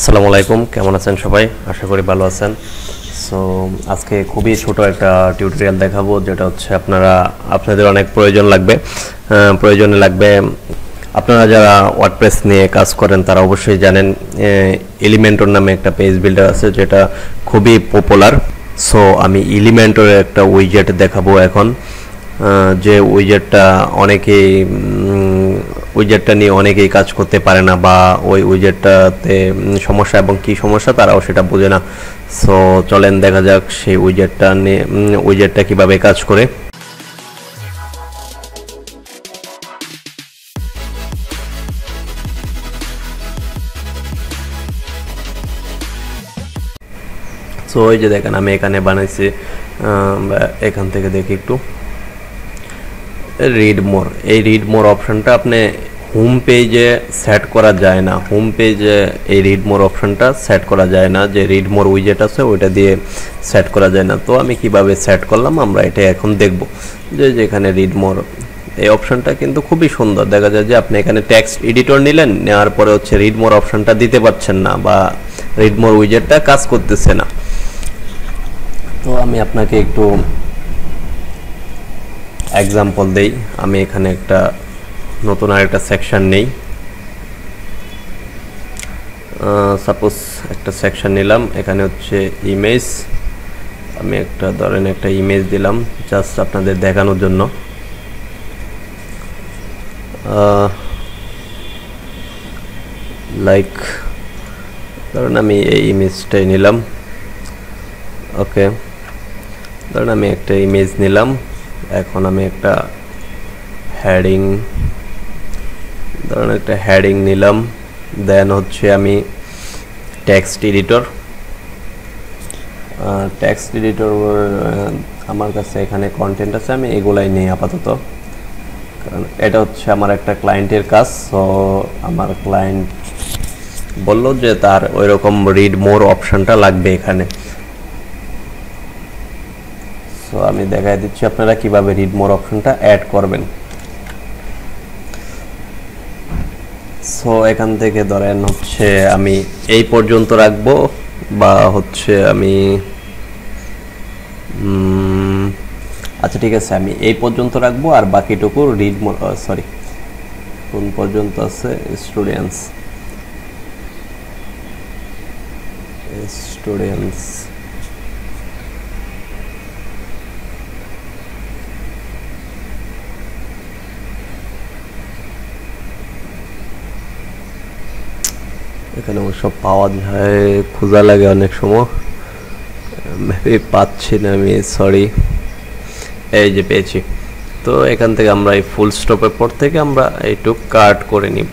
আসসালামু আলাইকুম, কেমন আছেন সবাই? আশা করি ভালো আছেন। সো আজকে খুবই ছোট একটা টিউটোরিয়াল দেখাবো, যেটা হচ্ছে আপনাদের অনেক প্রয়োজনে লাগবে। আপনারা যারা ওয়ার্ডপ্রেস নিয়ে কাজ করেন তারা অবশ্যই জানেন এলিমেন্টর নামে একটা পেজ বিল্ডার আছে, যেটা খুবই পপুলার। সো আমি এলিমেন্টরের একটা উইজেট দেখাবো এখন, যে উইজেটটা নিয়ে অনেকেই কাজ করতে পারে না, বা ওই উইজেটটাতে সমস্যা এবং কি সমস্যা তারাও সেটা বোঝে না। সো চলেন দেখা যাক সেই উইজেটটা কিভাবে কাজ করে। সো ওই যে দেখেন আমি এখানে বানাইছি, এখান থেকে দেখি একটু রিড মোর। এই রিড মোর অপশনটা আপনি হোম পেজে সেট করা যায় না। হোম পেজে এই রিড মোর অপশনটা সেট করা যায় না, যে রিড মোর উইজেট আছে ওইটা দিয়ে সেট করা যায় না। তো আমি কিভাবে সেট করলাম আমরা এটা এখন দেখব। যেখানে রিড মোর এই অপশনটা কিন্তু খুবই সুন্দর, দেখা যায় যে আপনি এখানে টেক্সট এডিটর নিলেন, নেওয়ার পরে হচ্ছে রিড মোর অপশনটা দিতে পারছেন না, বা রিড মোর উইজেটটা কাজ করতেছে না। তো আমি আপনাকে একটু এক্সাম্পল দেই। আমি এখানে একটা নতুন আরেকটা সেকশন নেই, সাপোজ একটা সেকশন নিলাম, এখানে হচ্ছে ইমেজ। আমি ধরেন একটা ইমেজ দিলাম জাস্ট আপনাদের দেখানোর জন্য। লাইক ধরেন আমি এই ইমেজটাই নিলাম। ওকে, ধরেন আমি একটা ইমেজ নিলাম, এখন আমি একটা হেডিং নিলাম। দেন হচ্ছে আমি টেক্সট এডিটর আমার কাছে এখানে কন্টেন্ট আছে, আমি এগুলাই নেই আপাতত, কারণ এটা হচ্ছে আমার একটা ক্লায়েন্টের কাজ। সো আমার ক্লায়েন্ট বলল যে তার ওইরকম রিড মোর অপশনটা লাগবে এখানে। সো আমি দেখাই দিচ্ছি আপনারা কিভাবে রিড মোর অপশনটা অ্যাড করবেন। সো এখান থেকে ধরেন হচ্ছে আমি এই পর্যন্ত রাখবো, বা হচ্ছে আমি আচ্ছা ঠিক আছে, আমি এই পর্যন্ত রাখবো, আর বাকিটুকু রিড মোর কোন পর্যন্ত আছে, স্টুডেন্টস এখানে সব পাওয়া যায়, খোঁজা লাগে অনেক সময়, পাচ্ছি না আমি, সরি। এই যে পেয়েছি। তো এখান থেকে আমরা এই ফুল স্টপের পর থেকে আমরা এইটুক কাট করে নিব।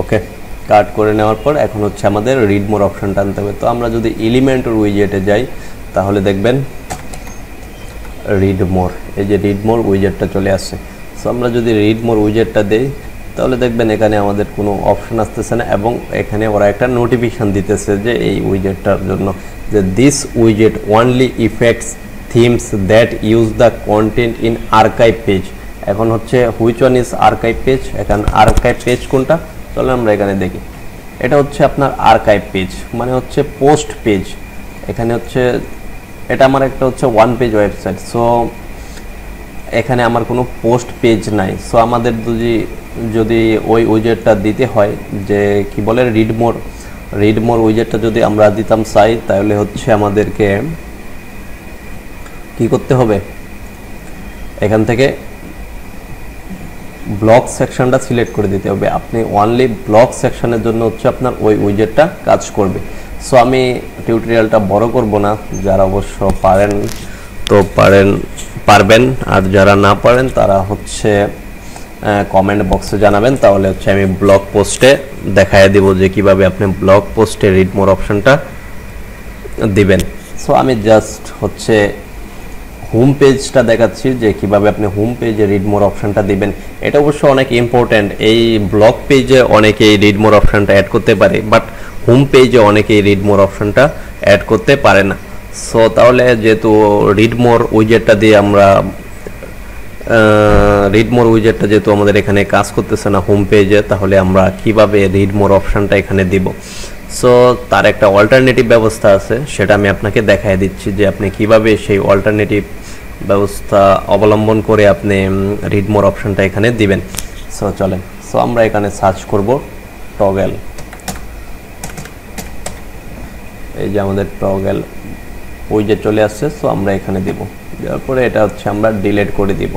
ওকে, কাট করে নেওয়ার পর এখন হচ্ছে আমাদের রিড মোর অপশনটা আনতে হবে। তো আমরা যদি এলিমেন্টর উইজেটে যাই তাহলে দেখবেন রিড মোর, এই যে রিড মোর উইজেটটা চলে আসছে। সো আমরা যদি রিড মোর উইজেটটা দেই তাহলে দেখবেন এখানে আমাদের কোনো অপশন আসতেছে না, এবং এখানে ওরা একটা নোটিফিকেশন দিতেছে যে এই উইজেটটার জন্য, যে দিস উইজেট only effects themes that use the content in archive page. এখন হচ্ছে which one is archive page, এখানে আর্কাইভ পেজ কোনটা, চলো আমরা এখানে দেখি। এটা হচ্ছে আপনার আর্কাইভ পেজ, মানে হচ্ছে পোস্ট পেজ। এখানে হচ্ছে এটা আমার একটা হচ্ছে ওয়ান পেজ ওয়েবসাইট। সো এখানে আমার কোনো পোস্ট পেজ নাই। সো আমাদের যদি ওই উইজেটটা দিতে হয়, যে কি বলে রিড মোর উইজেটটা যদি আমরা দিতাম চাই, তাহলে হচ্ছে আমাদেরকে কি করতে হবে, এখান থেকে ব্লক সেকশনটা সিলেক্ট করে দিতে হবে। আপনি অনলি ব্লক সেকশনের জন্য হচ্ছে আপনার ওই উইজেটটা কাজ করবে। সো আমি টিউটোরিয়ালটা বড় করব না, যারা অবশ্য পারেন তো পারবেন, আর যারা না পারেন তারা হচ্ছে কমেন্ট বক্সে জানাবেন, তাহলে হচ্ছে আমি ব্লগ পোস্টে দেখায় দিব যে কিভাবে আপনি ব্লগ পোস্টে রিড মোর অপশনটা দিবেন। সো আমি জাস্ট হচ্ছে হোম পেজটা দেখাচ্ছি, যে কিভাবে আপনি হোম পেজে রিড মোর অপশনটা দিবেন। এটা অবশ্য অনেক ইম্পর্টেন্ট। এই ব্লগ পেজে অনেকেই রিড মোর অপশনটা অ্যাড করতে পারে, বাট হোম পেজে অনেকেই রিড মোর অপশনটা অ্যাড করতে পারে না। সো তাহলে যেহেতু রিড মোর উইজেটটা দিয়ে আমরা রিড মোর উইজেটটা যেহেতু আমাদের এখানে কাজ করতেছে না হোম পেজে, তাহলে আমরা কিভাবে রিড মোর অপশনটা এখানে দিব। সো তার একটা অল্টারনেটিভ ব্যবস্থা আছে, সেটা আমি আপনাকে দেখায় দিচ্ছি যে আপনি কিভাবে সেই অল্টারনেটিভ ব্যবস্থা অবলম্বন করে আপনি রিড মোর অপশনটা এখানে দিবেন। সো চলেন, সো আমরা এখানে সার্চ করব টগেল। এই যে আমাদের টগেল উইজেট চলে আসছে। সো আমরা এখানে দিব, দেওয়ার পরে এটা হচ্ছে আমরা ডিলিট করে দিব।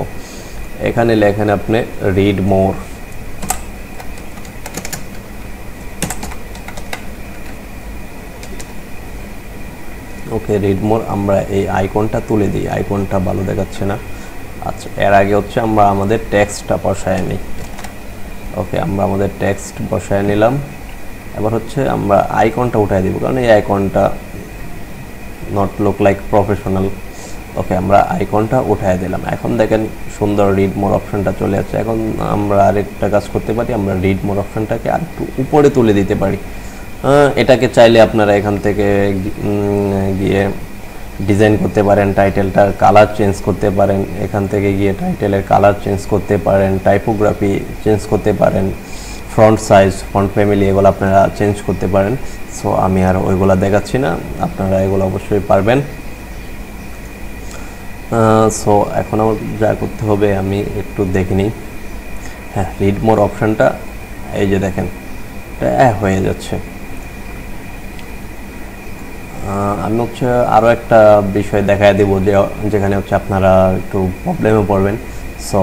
এখানে লেখেন আপনি রিড মোর। ওকে, রিড মোর। আমরা এই আইকনটা তুলে দিই, আইকনটা ভালো দেখাচ্ছে না। আচ্ছা, এর আগে হচ্ছে আমরা আমাদের টেক্সটটা বসায় নিই। ওকে, আমরা আমাদের টেক্সট বসায় নিলাম। এবার হচ্ছে আমরা আইকনটা উঠাই দিব, কারণ এই আইকনটা নট লুক লাইক প্রফেশনাল। ওকে, আমরা আইকনটা উঠাই দিলাম। এখন দেখেন সুন্দর রিড মোর অপশনটা চলে আসছে। এখন আমরা আরেকটা কাজ করতে পারি, আমরা রিড মোর অপশনটাকে আরেকটু উপরে তুলে দিতে পারি। এটাকে চাইলে আপনারা এখান থেকে গিয়ে ডিজাইন করতে পারেন, টাইটেলটার কালার চেঞ্জ করতে পারেন, এখান থেকে গিয়ে টাইটেলের কালার চেঞ্জ করতে পারেন, টাইপোগ্রাফি চেঞ্জ করতে পারেন, ফ্রন্ট সাইজ, ফন্ট ফ্যামিলি, এগুলো আপনারা চেঞ্জ করতে পারেন। সো আমি আর ওইগুলো দেখাচ্ছি না, আপনারা এগুলো অবশ্যই পারবেন। সো এখন আমার যা করতে হবে আমি একটু দেখে নিই। হ্যাঁ, রিড মোর অপশানটা এই যে দেখেন এটা হয়ে যাচ্ছে। আমি হচ্ছে আরও একটা বিষয় দেখায় দেবো যেখানে হচ্ছে আপনারা একটু প্রবলেমে পড়বেন। সো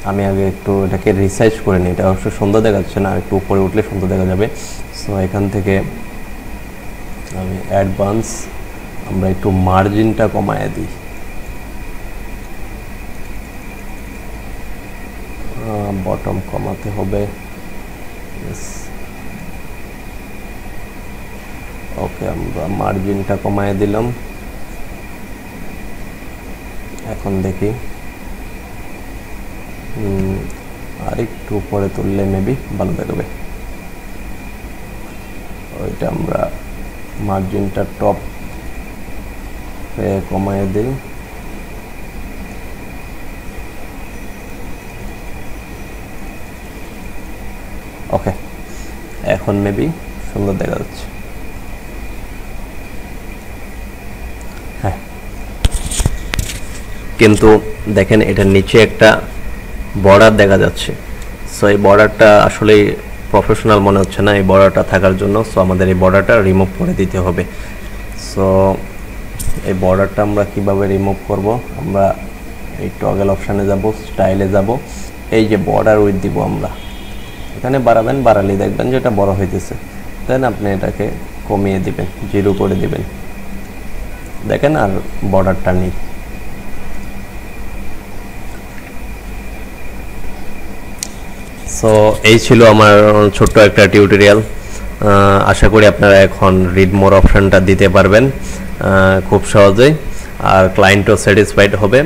আমি আগে একটু এটাকে রিসার্চ করে নিই। এটা অবশ্য সুন্দর দেখাচ্ছে না, একটু উপরে উঠলে সুন্দর দেখা যাবে। সো এখান থেকে আমি অ্যাডভান্স, আমরা একটু মার্জিনটা কমায় দিই। বটম কমাতে হবে। ওকে, আমরা মার্জিনটা কমায় দিলাম। এখন দেখি আরেকটু উপরে তুললে মেবি ভালো দেখাবে। ওইটা আমরা মার্জিনটা টপ কমায় দিই। ওকে, এখন মেবি সুন্দর দেখা যাচ্ছে। হ্যাঁ, কিন্তু দেখেন এটার নিচে একটা বর্ডার দেখা যাচ্ছে। সো এই বর্ডারটা আসলে প্রফেশনাল মনে হচ্ছে না এই বর্ডারটা থাকার জন্য। সো আমাদের এই বর্ডারটা রিমুভ করে দিতে হবে। সো এই বর্ডারটা আমরা কিভাবে রিমুভ করব, আমরা এই টগল অপশানে যাব, স্টাইলে যাব, এই যে বর্ডার উইথ দিব আমরা। এখানে বাড়াবেন, বাড়ালেই দেখবেন যে এটা বড় হইতেছে। দেন আপনি এটাকে কমিয়ে দিবেন, 0 করে দিবেন। দেখেন আর বর্ডারটা নেই। সো এই ছিল আমার ছোট্ট একটা টিউটোরিয়াল। আশা করি আপনারা এখন রিড মোর অপশানটা দিতে পারবেন খুব সহজেই, আর ক্লায়েন্টও স্যাটিসফাইড হবে।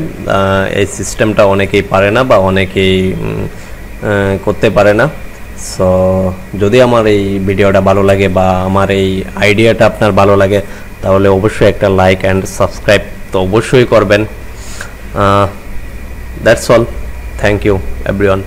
এই সিস্টেমটা অনেকেই পারে না বা অনেকেই করতে পারে না। সো যদি আমার এই ভিডিওটা ভালো লাগে বা আমার এই আইডিয়াটা আপনার ভালো লাগে, তাহলে অবশ্যই একটা লাইক অ্যান্ড সাবস্ক্রাইব তো অবশ্যই করবেন। That's all, thank you everyone.